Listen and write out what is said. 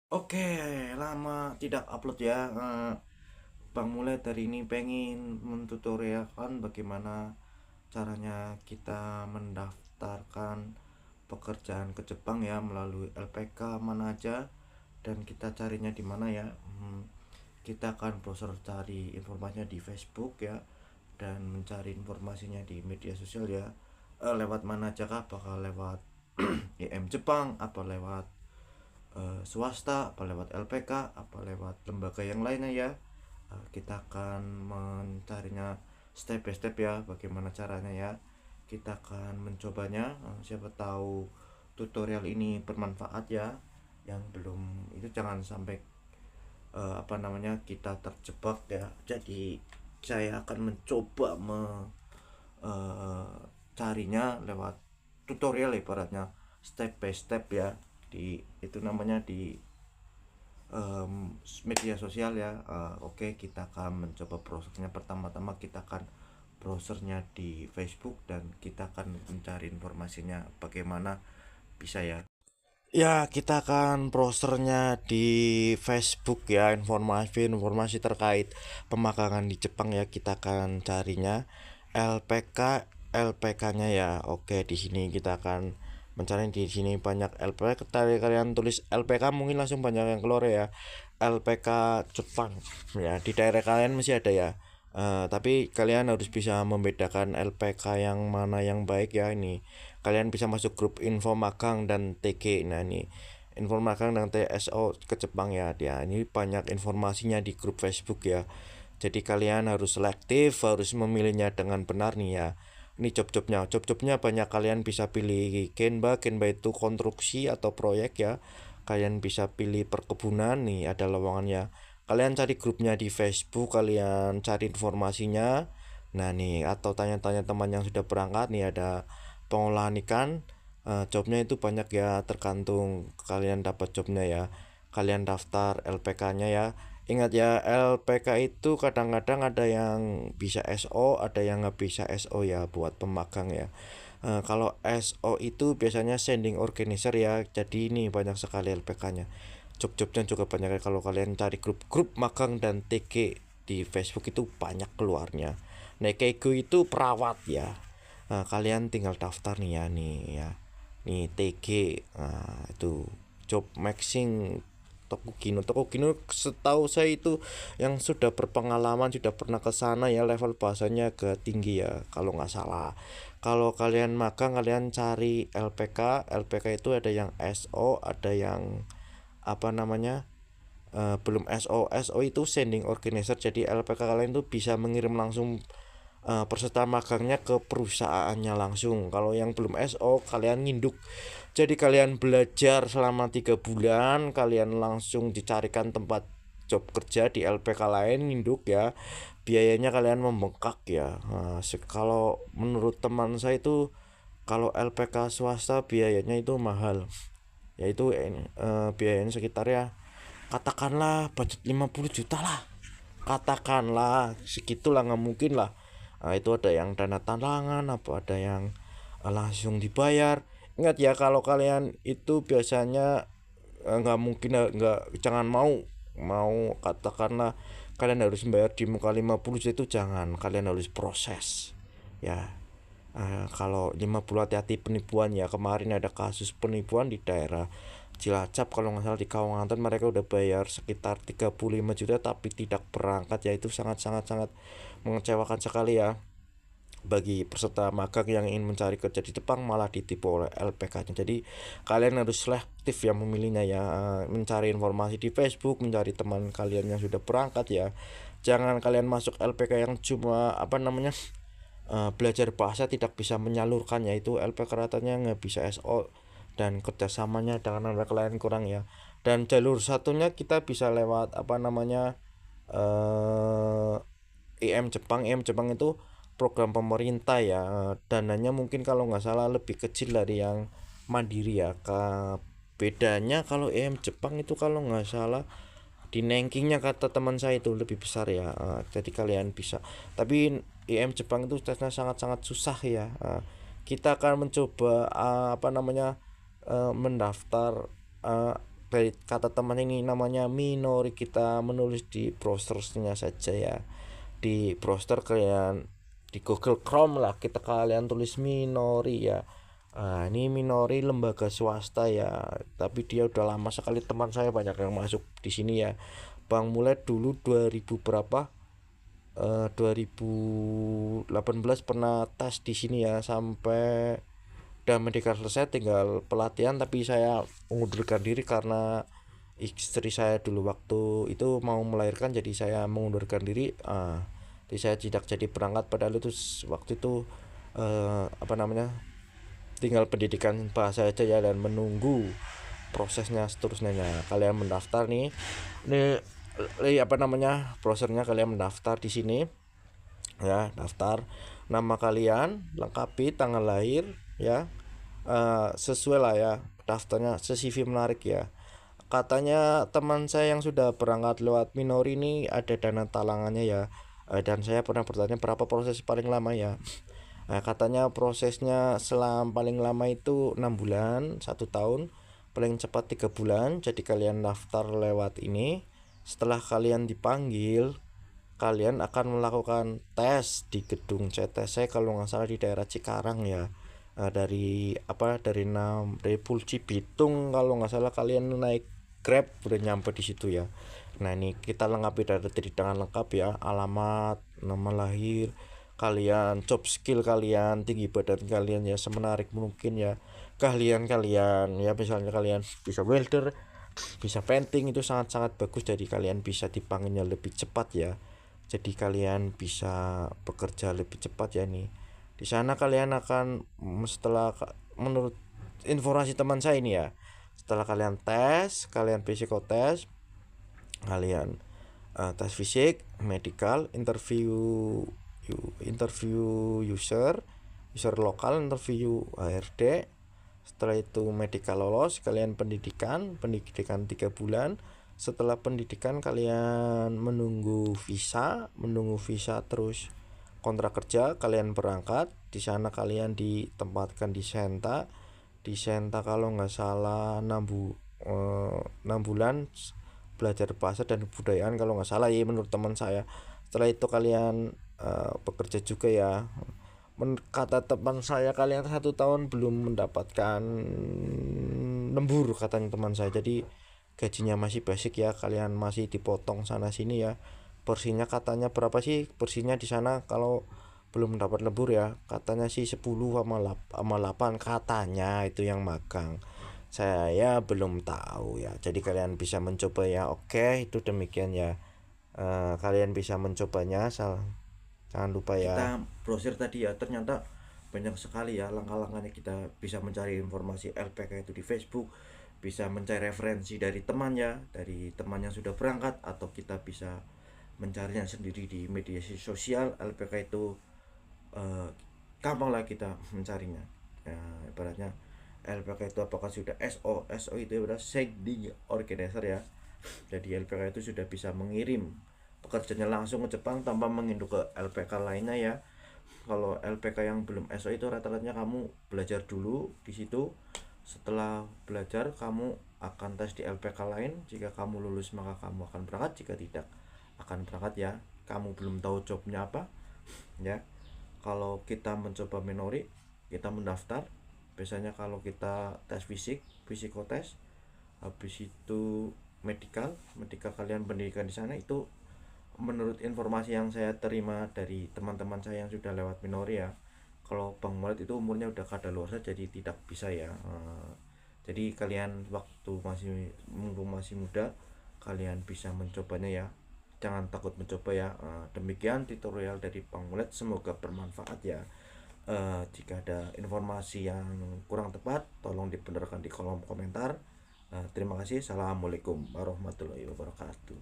Oke, lama tidak upload ya. Bang mulai dari ini pengen mentutorialkan bagaimana caranya kita mendaftarkan pekerjaan ke Jepang ya melalui LPK mana aja dan kita carinya di mana ya. Kita akan browser cari informasinya di Facebook ya dan mencari informasinya di media sosial ya. Lewat mana aja kah? Apakah lewat IM Jepang, apa lewat swasta, apa lewat LPK, apa lewat lembaga yang lainnya ya. Kita akan mencarinya step by step ya, bagaimana caranya ya. Kita akan mencobanya. Siapa tahu tutorial ini bermanfaat ya. Yang belum itu jangan sampai kita terjebak ya. Jadi saya akan mencoba carinya lewat tutorial ibaratnya step by step ya, di itu namanya di media sosial ya. Oke, kita akan mencoba browsernya. Pertama-tama kita akan browsernya di Facebook dan kita akan mencari informasinya bagaimana bisa ya. Ya, kita akan browsernya di Facebook ya, informasi terkait pemagangan di Jepang ya. Kita akan carinya LPK LPK-nya ya. Oke, di sini kita akan mencari. Di sini banyak LPK. Tadi kalian tulis LPK mungkin langsung banyak yang keluar ya. LPK Jepang ya, di daerah kalian masih ada ya. Tapi kalian harus bisa membedakan LPK yang mana yang baik ya. Ini kalian bisa masuk grup info magang dan TG. Nah, ini info magang dan TSO ke Jepang ya. Dia ini banyak informasinya di grup Facebook ya. Jadi kalian harus selektif, harus memilihnya dengan benar nih ya. Ini job-jobnya banyak. Kalian bisa pilih Genba itu konstruksi atau proyek ya. Kalian bisa pilih perkebunan, nih ada lowongannya. Kalian cari grupnya di Facebook, kalian cari informasinya. Nah nih, atau tanya-tanya teman yang sudah berangkat, nih ada pengolahan ikan. Jobnya itu banyak ya, tergantung kalian dapat jobnya ya. Kalian daftar LPK-nya ya. Ingat ya, LPK itu kadang-kadang ada yang bisa SO, ada yang nggak bisa SO ya, buat pemagang ya. Kalau SO itu biasanya sending organizer ya. Jadi ini banyak sekali LPK-nya. Job-jobnya juga banyak ya. Kalau kalian cari grup-grup magang dan TG di Facebook itu banyak keluarnya. Nekego itu perawat ya. Kalian tinggal daftar nih ya, nih ya. Nih TG. Nah, itu job maxing Tokugino setahu saya itu yang sudah berpengalaman, sudah pernah ke sana ya, level bahasanya agak tinggi ya kalau nggak salah. Kalau kalian magang, kalian cari LPK itu ada yang SO, ada yang apa namanya, belum SO itu sending organizer. Jadi LPK kalian tuh bisa mengirim langsung peserta magangnya ke perusahaannya langsung. Kalau yang belum SO kalian nginduk, jadi kalian belajar selama 3 bulan, kalian langsung dicarikan tempat job kerja di LPK lain nginduk ya. Biayanya kalian membengkak ya. Kalau menurut teman saya itu, kalau LPK swasta biayanya itu mahal, yaitu biayanya sekitar ya, katakanlah budget 50 juta lah, katakanlah segitulah, nggak mungkin lah. Itu ada yang dana talangan, apa ada yang langsung dibayar. Ingat ya, kalau kalian itu biasanya nggak mungkin, nggak, jangan mau mau katakanlah kalian harus membayar di muka 50 juta, itu jangan. Kalian harus proses ya. Kalau 50, hati-hati penipuan ya. Kemarin ada kasus penipuan di daerah Cilacap kalau nggak salah, di Kawangan mereka udah bayar sekitar 35 juta tapi tidak berangkat ya. Itu sangat sangat sangat mengecewakan sekali ya bagi peserta magang yang ingin mencari kerja di Jepang, malah ditipu oleh LPK-nya. Jadi kalian harus selektif ya memilihnya ya. Mencari informasi di Facebook, mencari teman kalian yang sudah berangkat ya. Jangan kalian masuk LPK yang cuma apa namanya, belajar bahasa tidak bisa menyalurkan, yaitu LPK katanya nggak bisa SO dan kerjasamanya dengan anak lain kurang ya. Dan jalur satunya kita bisa lewat apa namanya, IM Jepang itu program pemerintah ya. Dananya mungkin kalau nggak salah lebih kecil dari yang mandiri ya. Bedanya kalau IM Jepang itu kalau nggak salah di rankingnya, kata teman saya itu lebih besar ya. Jadi kalian bisa, tapi IM Jepang itu tesnya sangat-sangat susah ya. Kita akan mencoba mendaftar dari kata teman ini namanya Minori, kita menulis di browsernya saja ya, di browser kalian di Google Chrome lah, kita kalian tulis Minori ya. Ini Minori lembaga swasta ya, tapi dia udah lama sekali, teman saya banyak yang masuk di sini ya. Bang mulai dulu 2000 berapa 2018 pernah tes di sini ya, sampai udah medical selesai tinggal pelatihan, tapi saya mengundurkan diri karena istri saya dulu waktu itu mau melahirkan, jadi saya mengundurkan diri. Jadi saya tidak jadi berangkat, padahal itu waktu itu apa namanya, tinggal pendidikan bahasa aja ya, dan menunggu prosesnya seterusnya. Kalian mendaftar nih, ini apa namanya, browsernya, kalian mendaftar di sini ya, daftar nama kalian, lengkapi tanggal lahir ya, sesuai lah ya, daftarnya CV menarik ya. Katanya teman saya yang sudah berangkat lewat Minori ini ada dana talangannya ya. Dan saya pernah bertanya berapa proses paling lama ya. Katanya prosesnya selama paling lama itu 6 bulan, 1 tahun, paling cepat 3 bulan. Jadi kalian daftar lewat ini. Setelah kalian dipanggil, kalian akan melakukan tes di gedung CTC kalau nggak salah di daerah Cikarang ya. Dari apa, dari Pulci Bitung kalau nggak salah, kalian naik Grab udah nyampe di situ ya. Nah ini kita lengkapi dari tangan lengkap ya, alamat, nama lahir kalian, job skill kalian, tinggi badan kalian ya, semenarik mungkin ya, keahlian kalian ya, misalnya kalian bisa welder, bisa painting, itu sangat-sangat bagus, jadi kalian bisa dipanggilnya lebih cepat ya, jadi kalian bisa bekerja lebih cepat ya. Nih di sana kalian akan setelah menurut informasi teman saya ini ya, setelah kalian tes, kalian psikotes, kalian tes fisik, medical, interview user lokal, interview HRD. Setelah itu medical lolos, kalian pendidikan 3 bulan. Setelah pendidikan kalian menunggu visa terus kontrak kerja, kalian berangkat. Di sana kalian ditempatkan di Senta kalau nggak salah 6 bulan belajar bahasa dan kebudayaan kalau nggak salah ya, menurut teman saya. Setelah itu kalian bekerja juga ya. Kata teman saya kalian 1 tahun belum mendapatkan lembur katanya teman saya, jadi gajinya masih basic ya, kalian masih dipotong sana sini ya. Porsinya katanya berapa sih porsinya di sana kalau belum mendapat lembur ya, katanya sih 10 sama 8 katanya, itu yang magang. Saya belum tahu ya, jadi kalian bisa mencoba ya. Oke, itu demikian ya. Kalian bisa mencobanya, jangan lupa ya. Kita browser tadi ya, ternyata banyak sekali ya langkah-langkahnya, kita bisa mencari informasi LPK itu di Facebook, bisa mencari referensi dari temannya, dari teman yang sudah berangkat, atau kita bisa mencarinya sendiri di media sosial. LPK itu gampang lah kita mencarinya ya, ibaratnya LPK itu apakah sudah SO itu udah Signing Organizer ya, jadi LPK itu sudah bisa mengirim pekerjanya langsung ke Jepang tanpa menginduk ke LPK lainnya ya. Kalau LPK yang belum SO itu rata-rata kamu belajar dulu di situ, setelah belajar kamu akan tes di LPK lain, jika kamu lulus maka kamu akan berangkat, jika tidak akan berangkat ya. Kamu belum tahu jobnya apa ya. Kalau kita mencoba Minori, kita mendaftar, biasanya kalau kita tes fisik, psikotes, habis itu medical kalian pendidikan di sana. Itu menurut informasi yang saya terima dari teman-teman saya yang sudah lewat Minori ya, kalau Bang Mulet itu umurnya udah kadaluarsa, jadi tidak bisa ya. Jadi kalian waktu masih muda, kalian bisa mencobanya ya, jangan takut mencoba ya. Demikian tutorial dari Bang Mulet, semoga bermanfaat ya. Jika ada informasi yang kurang tepat, tolong dibenarkan di kolom komentar. Terima kasih. Assalamualaikum warahmatullahi wabarakatuh.